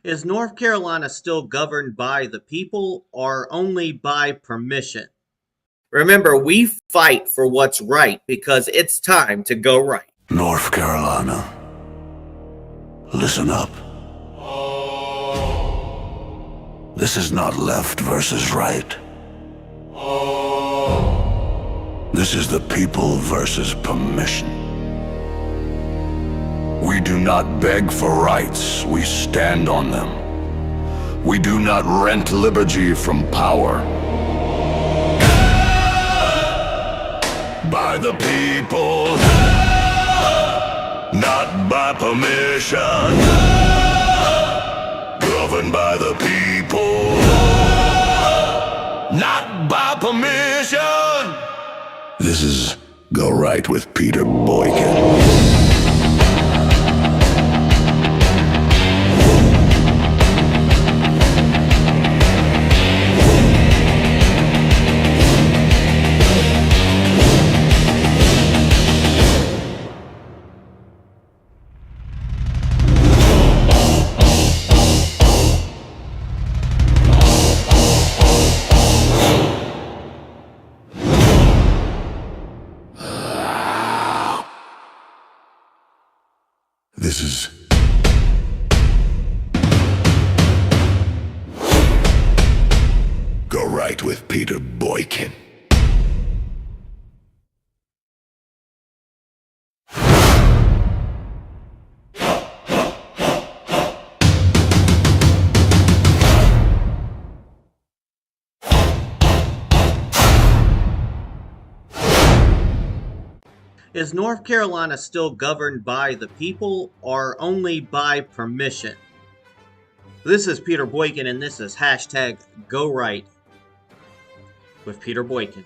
Is North Carolina still governed by the people or only by permission? Remember, we fight for what's right because it's time to go right. North Carolina, listen up. This is not left versus right. This is the people versus permission. We do not beg for rights, we stand on them. We do not rent liberty from power. By the people, not by permission. Governed by the people, not by permission. This is Go Right with Peter Boykin. This is Go Right with Peter Boykin. Is North Carolina still governed by the people or only by permission? This is Peter Boykin, and this is hashtag Go Right with Peter Boykin.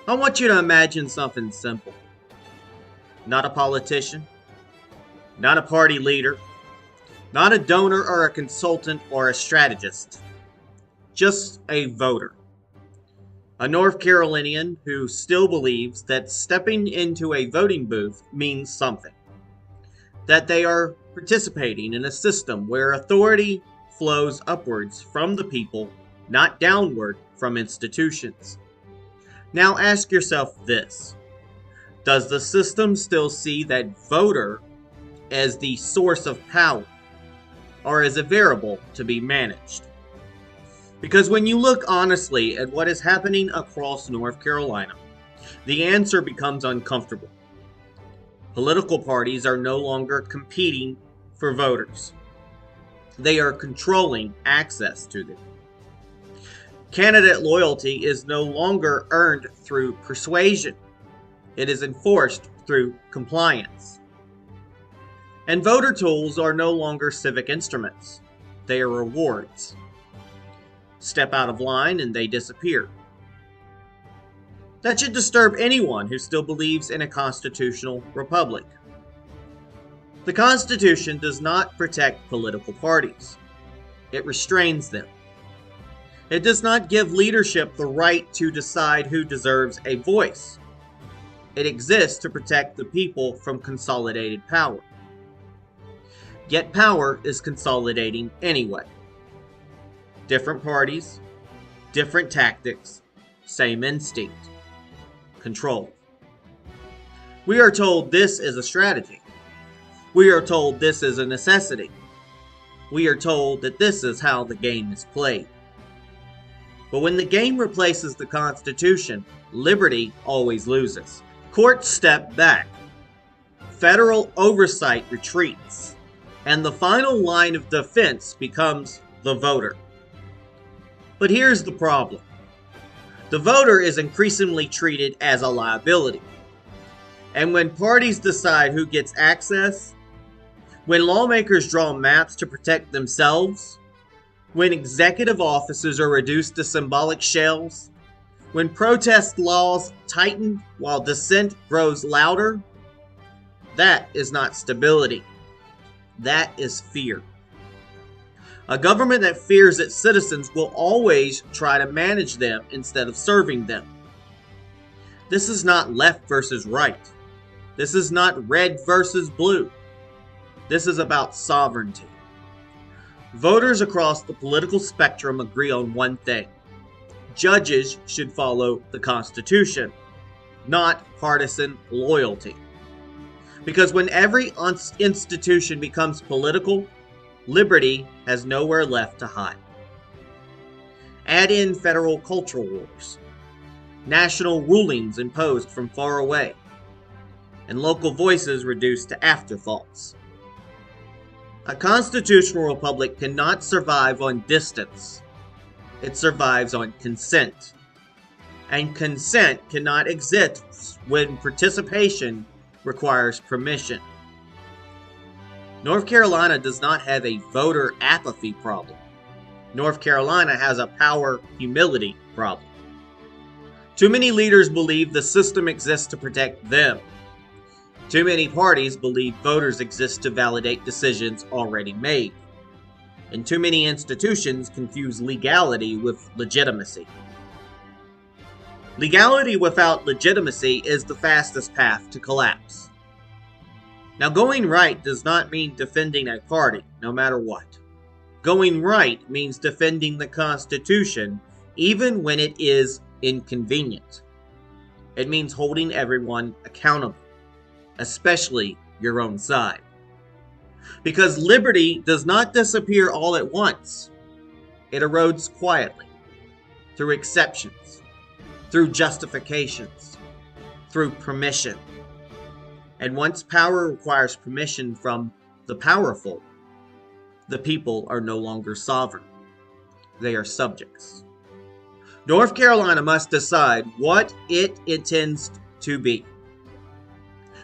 I want you to imagine something simple. Not a politician, not a party leader, not a donor or a consultant or a strategist, just a voter. A North Carolinian who still believes that stepping into a voting booth means something. That they are participating in a system where authority flows upwards from the people, not downward from institutions. Now ask yourself this. Does the system still see that voter as the source of power, or as a variable to be managed? Because when you look honestly at what is happening across North Carolina, the answer becomes uncomfortable. Political parties are no longer competing for voters. They are controlling access to them. Candidate loyalty is no longer earned through persuasion. It is enforced through compliance. And voter tools are no longer civic instruments. They are rewards. Step out of line and they disappear. That should disturb anyone who still believes in a constitutional republic. The Constitution does not protect political parties. It restrains them. It does not give leadership the right to decide who deserves a voice. It exists to protect the people from consolidated power. Yet power is consolidating anyway. Different parties, different tactics, same instinct. Control. We are told this is a strategy. We are told this is a necessity. We are told that this is how the game is played. But when the game replaces the Constitution, liberty always loses. Courts step back. Federal oversight retreats. And the final line of defense becomes the voter. But here's the problem. The voter is increasingly treated as a liability. And when parties decide who gets access, when lawmakers draw maps to protect themselves, when executive offices are reduced to symbolic shells, when protest laws tighten while dissent grows louder, that is not stability. That is fear. A government that fears its citizens will always try to manage them instead of serving them. This is not left versus right. This is not red versus blue. This is about sovereignty. Voters across the political spectrum agree on one thing. Judges should follow the Constitution, not partisan loyalty. Because when every institution becomes political, liberty has nowhere left to hide. Add in federal cultural wars, national rulings imposed from far away, and local voices reduced to afterthoughts. A constitutional republic cannot survive on distance. It survives on consent. And consent cannot exist when participation requires permission. North Carolina does not have a voter apathy problem. North Carolina has a power humility problem. Too many leaders believe the system exists to protect them. Too many parties believe voters exist to validate decisions already made. And too many institutions confuse legality with legitimacy. Legality without legitimacy is the fastest path to collapse. Now, going right does not mean defending a party, no matter what. Going right means defending the Constitution, even when it is inconvenient. It means holding everyone accountable, especially your own side. Because liberty does not disappear all at once. It erodes quietly, through exceptions, through justifications, through permission. And once power requires permission from the powerful, the people are no longer sovereign. They are subjects. North Carolina must decide what it intends to be.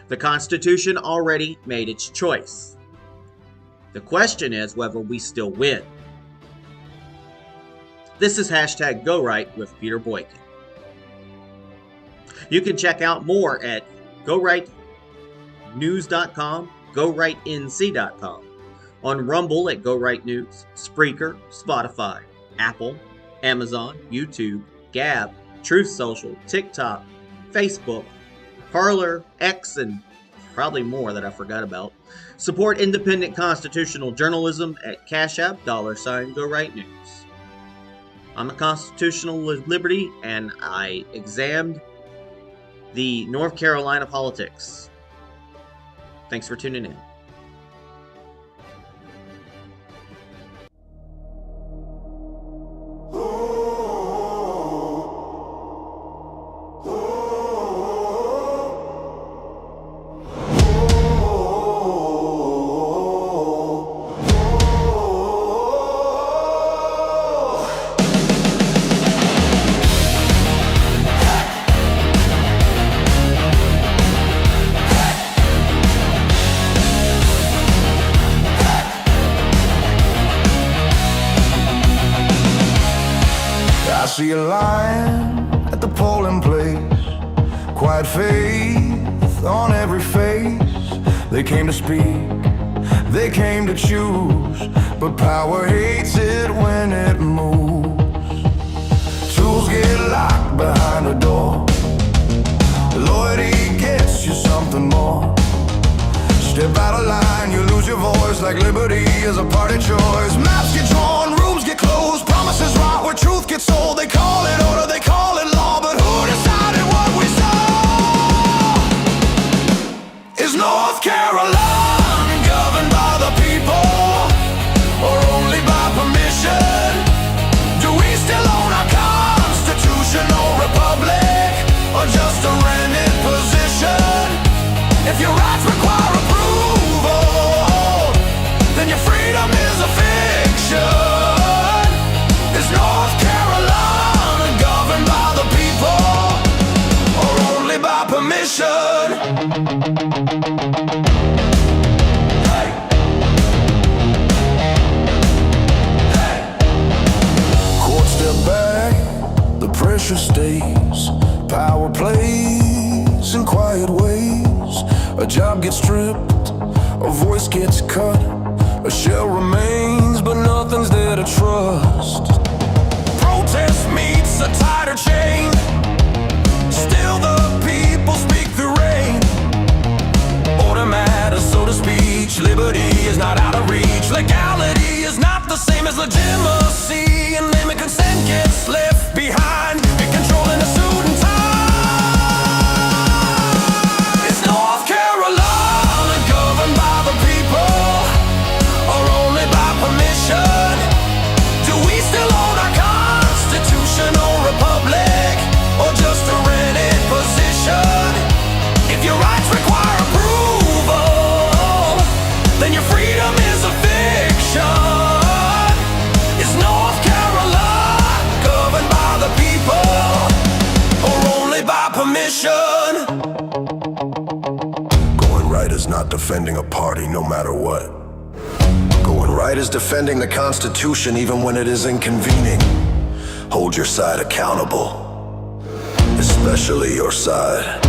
The Constitution already made its choice. The question is whether we still win. This is #GoRight with Peter Boykin. You can check out more at GoRightNews.com, GoRightNC.com, on Rumble at GoRight News, Spreaker, Spotify, Apple, Amazon, YouTube, Gab, Truth Social, TikTok, Facebook, Parler, X, and probably more that I forgot about. Support independent constitutional journalism at Cash App, $GoRight News. I'm a constitutional liberty, and I examined the North Carolina politics. Thanks for tuning in. See a line at the polling place, quiet faith on every face. They came to speak, they came to choose, but power hates it when it moves. Tools get locked behind a door, loyalty gets you something more. Step out of line, you lose your voice, like liberty is a party choice. Maps get drawn, rooms get closed, promises rot where truth gets sold. They call it order, they call it law, but who decided what we saw? Is North Carolina governed by the people, or only by permission? Do we still own our constitutional republic, or just a rented position? If your rights require approval, then your freedom is a fiction. Is North Carolina governed by the people, or only by permission? Hey. Hey. Courts step back, the pressure stays. Power plays in quiet ways. A job gets stripped, a voice gets cut. A shell remains, but nothing's there to trust. Protest meets a tighter chain. Still the people speak through rain. Order matters, so to speech. Liberty permission. Going right is not defending a party no matter what. Going right is defending the Constitution even when it is inconvenient. Hold your side accountable, especially your side.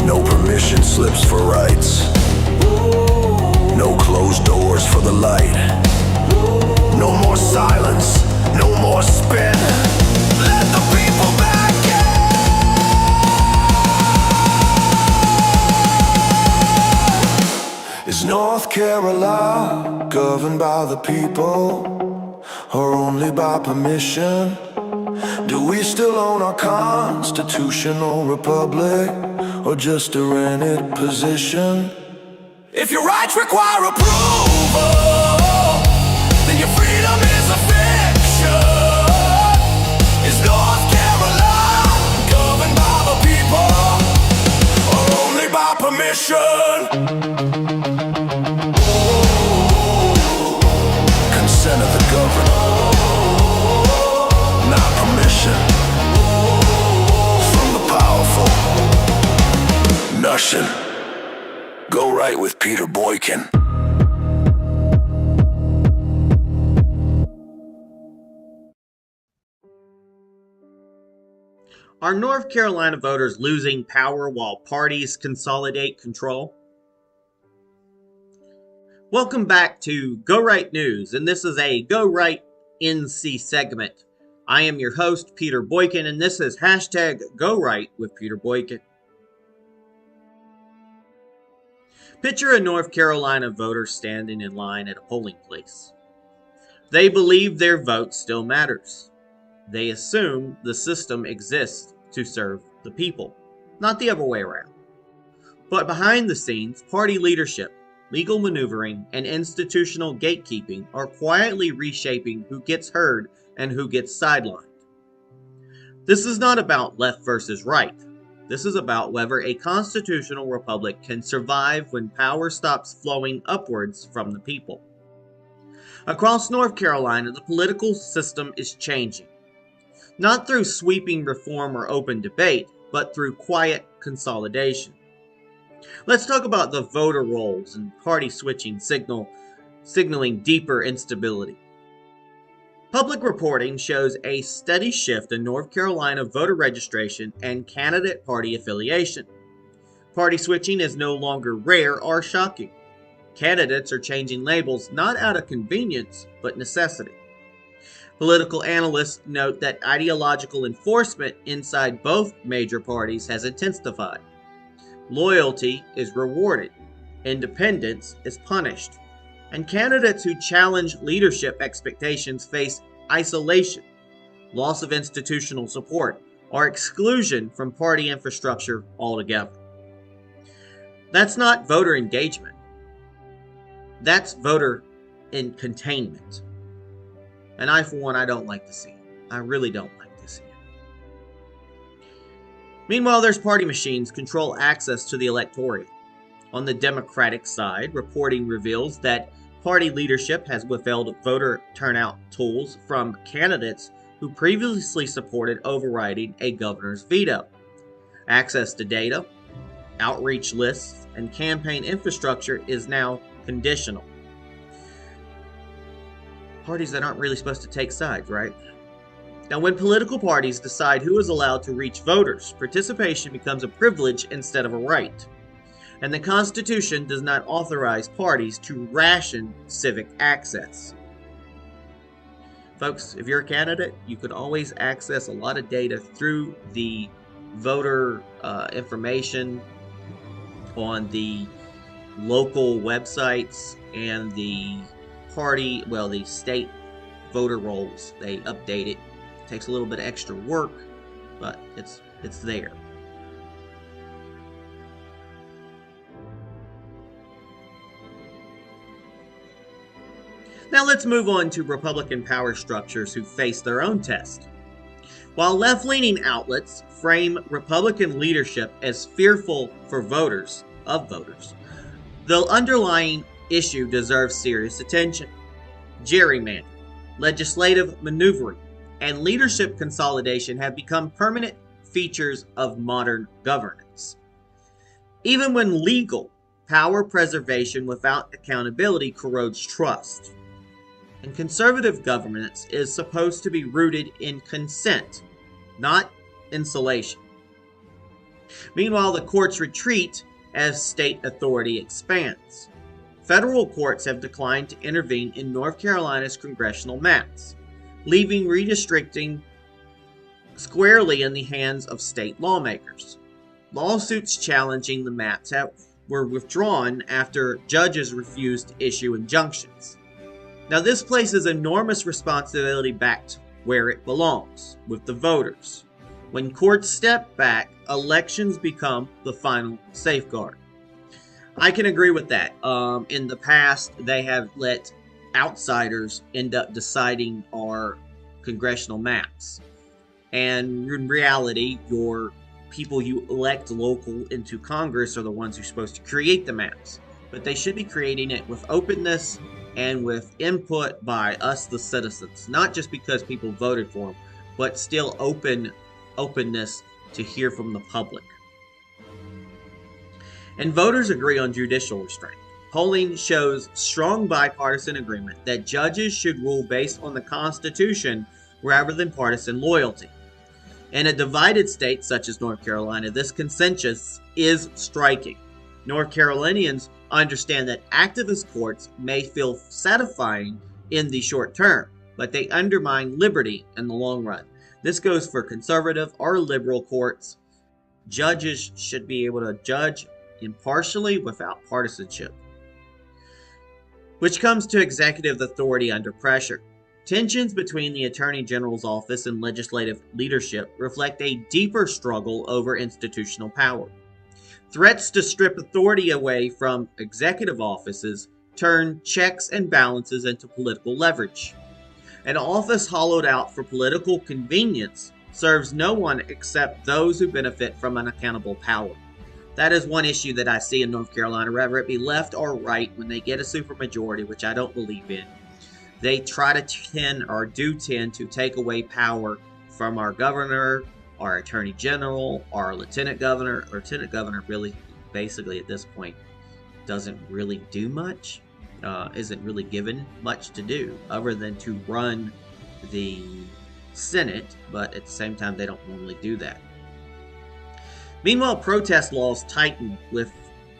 No permission slips for rights. No closed doors for the light. No more silence, no more spin. Let the people back in. Is North Carolina governed by the people, or only by permission? Do we still own our constitutional republic, or just a rented position? If your rights require approval, then your freedom is a fiction. Is North Carolina governed by the people, or only by permission? Consent of the governor, not permission from the powerful. Nothing. Go right with Peter Boykin. Are North Carolina voters losing power while parties consolidate control? Welcome back to Go Right News, and this is a Go Right NC segment. I am your host, Peter Boykin, and this is hashtag Go Right with Peter Boykin. Picture a North Carolina voter standing in line at a polling place. They believe their vote still matters. They assume the system exists to serve the people, not the other way around. But behind the scenes, party leadership, legal maneuvering, and institutional gatekeeping are quietly reshaping who gets heard and who gets sidelined. This is not about left versus right. This is about whether a constitutional republic can survive when power stops flowing upwards from the people. Across North Carolina, the political system is changing. Not through sweeping reform or open debate, but through quiet consolidation. Let's talk about the voter rolls and party switching signaling deeper instability. Public reporting shows a steady shift in North Carolina voter registration and candidate party affiliation. Party switching is no longer rare or shocking. Candidates are changing labels not out of convenience, but necessity. Political analysts note that ideological enforcement inside both major parties has intensified. Loyalty is rewarded, independence is punished, and candidates who challenge leadership expectations face isolation, loss of institutional support, or exclusion from party infrastructure altogether. That's not voter engagement. That's voter in containment. And I, for one, I don't like to see it. I really don't like to see it. Meanwhile, there's party machines control access to the electorate. On the Democratic side, reporting reveals that party leadership has withheld voter turnout tools from candidates who previously supported overriding a governor's veto. Access to data, outreach lists, and campaign infrastructure is now conditional. Parties that aren't really supposed to take sides, right? Now, when political parties decide who is allowed to reach voters, participation becomes a privilege instead of a right. And the Constitution does not authorize parties to ration civic access. Folks, if you're a candidate, you could always access a lot of data through the voter information on the local websites and the the state voter rolls. They update it. It takes a little bit of extra work, but it's there. Now let's move on to Republican power structures who face their own test. While left-leaning outlets frame Republican leadership as fearful for voters, the underlying issue deserves serious attention. Gerrymandering, legislative maneuvering, and leadership consolidation have become permanent features of modern governance. Even when legal, power preservation without accountability corrodes trust. And conservative governance is supposed to be rooted in consent, not insulation. Meanwhile, the courts retreat as state authority expands. Federal courts have declined to intervene in North Carolina's congressional maps, leaving redistricting squarely in the hands of state lawmakers. Lawsuits challenging the maps were withdrawn after judges refused to issue injunctions. Now, this places enormous responsibility back to where it belongs, with the voters. When courts step back, elections become the final safeguard. I can agree with that. In the past, they have let outsiders end up deciding our congressional maps. And in reality, your people you elect local into Congress are the ones who are supposed to create the maps. But they should be creating it with openness and with input by us, the citizens. Not just because people voted for them, but still openness to hear from the public. And voters agree on judicial restraint. Polling shows strong bipartisan agreement that judges should rule based on the Constitution rather than partisan loyalty. In a divided state such as North Carolina, this consensus is striking. North Carolinians understand that activist courts may feel satisfying in the short term, but they undermine liberty in the long run. This goes for conservative or liberal courts. Judges should be able to judge impartially without partisanship. Which comes to executive authority under pressure. Tensions between the Attorney General's office and legislative leadership reflect a deeper struggle over institutional power. Threats to strip authority away from executive offices turn checks and balances into political leverage. An office hollowed out for political convenience serves no one except those who benefit from unaccountable power. That is one issue that I see in North Carolina, whether it be left or right, when they get a supermajority, which I don't believe in. They try to tend to take away power from our governor, our attorney general, our lieutenant governor. Lieutenant governor really, basically at this point, doesn't really do much, isn't really given much to do other than to run the Senate, but at the same time, they don't normally do that. Meanwhile, protest laws tighten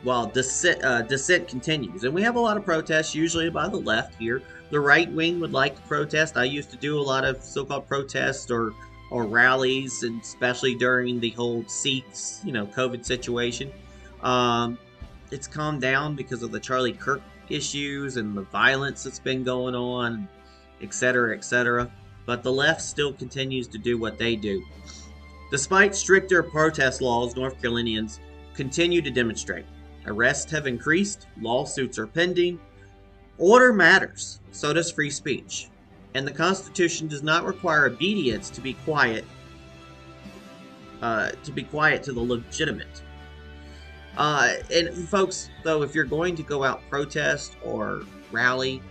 while dissent continues. And we have a lot of protests, usually by the left here. The right wing would like to protest. I used to do a lot of so-called protests or rallies, and especially during the whole COVID situation. It's calmed down because of the Charlie Kirk issues and the violence that's been going on, etc., etc. But the left still continues to do what they do. Despite stricter protest laws, North Carolinians continue to demonstrate. Arrests have increased, lawsuits are pending. Order matters, so does free speech. And the Constitution does not require obedience to be quiet to the legitimate. And folks, though, if you're going to go out protest or rally,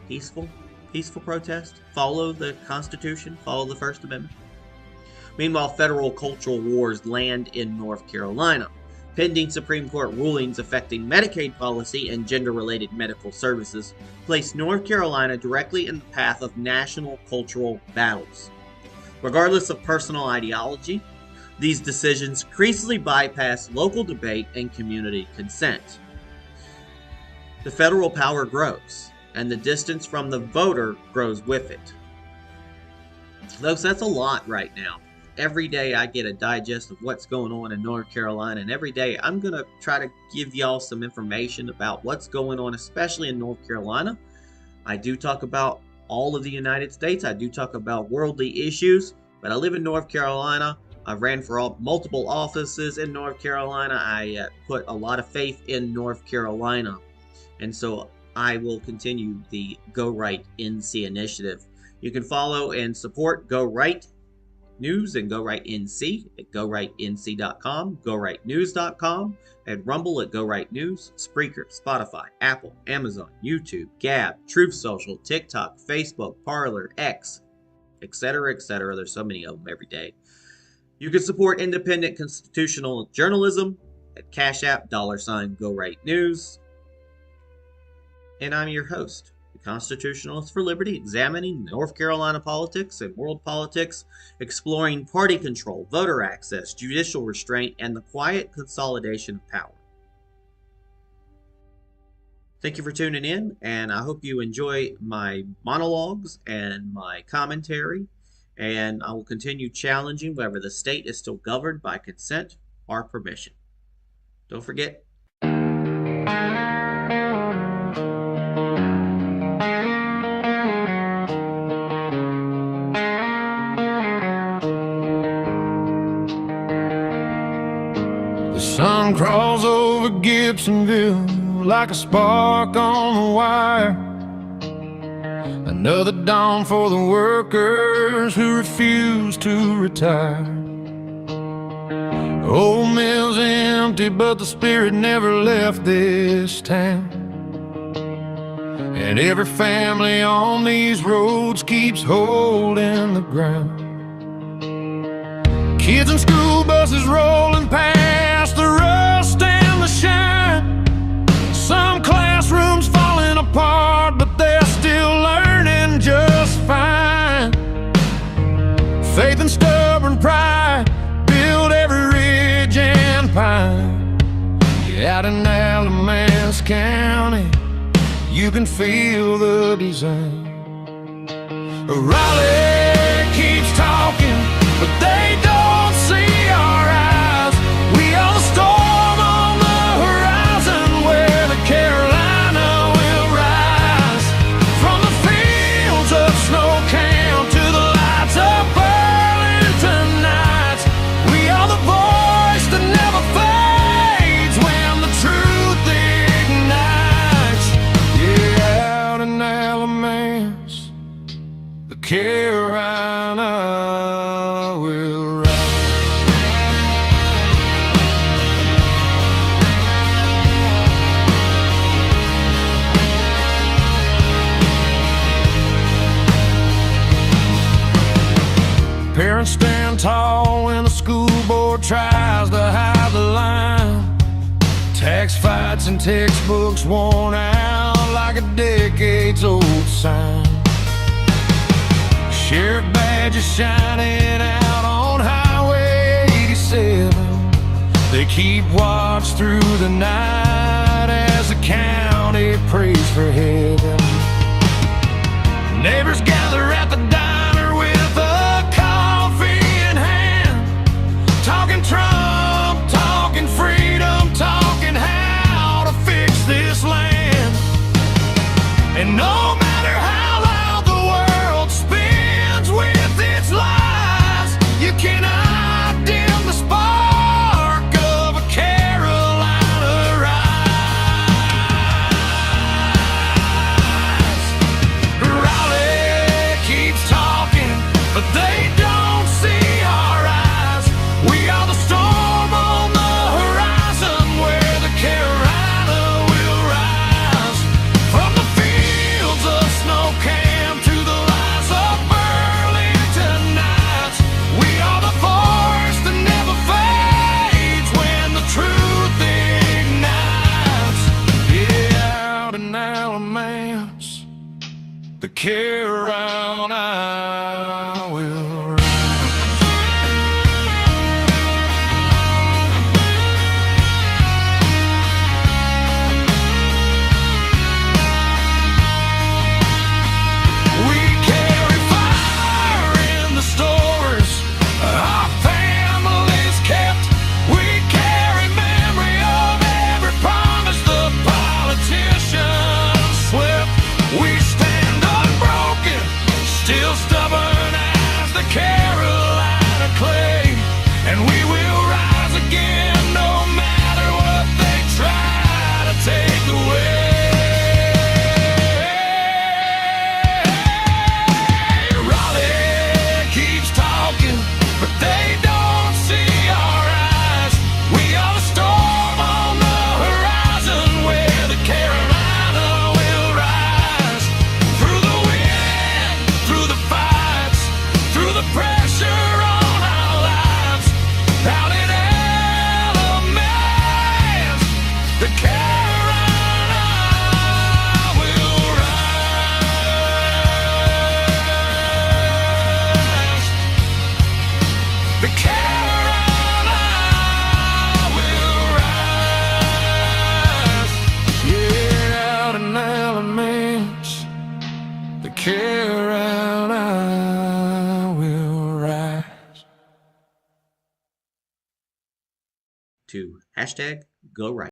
peaceful protest, follow the Constitution, follow the First Amendment. Meanwhile, federal cultural wars land in North Carolina. Pending Supreme Court rulings affecting Medicaid policy and gender-related medical services place North Carolina directly in the path of national cultural battles. Regardless of personal ideology, these decisions increasingly bypass local debate and community consent. The federal power grows, and the distance from the voter grows with it. Folks, that's a lot right now. Every day I get a digest of what's going on in North Carolina, and every day I'm going to try to give y'all some information about what's going on, especially in North Carolina. I do talk about all of the United States. I do talk about worldly issues, but I live in North Carolina. I've ran for multiple offices in North Carolina. I put a lot of faith in North Carolina, and so I will continue the Go Right NC initiative. You can follow and support Go Right News and Go Right NC at GoRightNC.com, GoRightNews.com, and Rumble at Go Right News, Spreaker, Spotify, Apple, Amazon, YouTube, Gab, Truth Social, TikTok, Facebook, Parler, X, etc., etc. There's so many of them every day. You can support independent constitutional journalism at Cash App, $GoRightNews. And I'm your host, the Constitutionalist for Liberty, examining North Carolina politics and world politics, exploring party control, voter access, judicial restraint, and the quiet consolidation of power. Thank you for tuning in, and I hope you enjoy my monologues and my commentary, and I will continue challenging whether the state is still governed by consent or permission. Don't forget. The sun crawls over Gibsonville like a spark on the wire. Another dawn for the workers who refuse to retire. Old mill's empty, but the spirit never left this town. And every family on these roads keeps holding the ground. Kids and school buses rolling past, the rust and the shine. Some classrooms falling apart, but they're still learning just fine. Faith and stubborn pride build every ridge and pine. You're out in Alamance County, you can feel the design. Raleigh keeps talking, but they don't see our eyes. We are the storm on the horizon, where the Carolina will rise. From the fields of snow camp to the lights of Burlington nights, we are the voice that never fades when the truth ignites. Yeah, out in Alamance, the Carolina will rise. Parents stand tall when the school board tries to hide the line. Tax fights and textbooks worn out like a decades-old sign. Sheriff badges shining out on Highway 87. They keep watch through the night as the county prays for heaven. Neighbors gather at the diner with a coffee in hand, talking Trump, talking freedom, talking how to fix this land. And no matter how loud the world spins with its lies, you cannot dim the spark of a Carolina rise. Raleigh keeps talking, but they don't see our eyes. We are the storm on the horizon, where the Carolina will rise. From the fields of snow camp to the lights of Burlington nights, we are the force that never fades when the truth ignites. Yeah, out in Alamance, the Carolina will rise. We carry fire in the stores our families kept. We carry memory of every promise the politicians swept. We stand unbroken care and I will rise. To hashtag Go Right.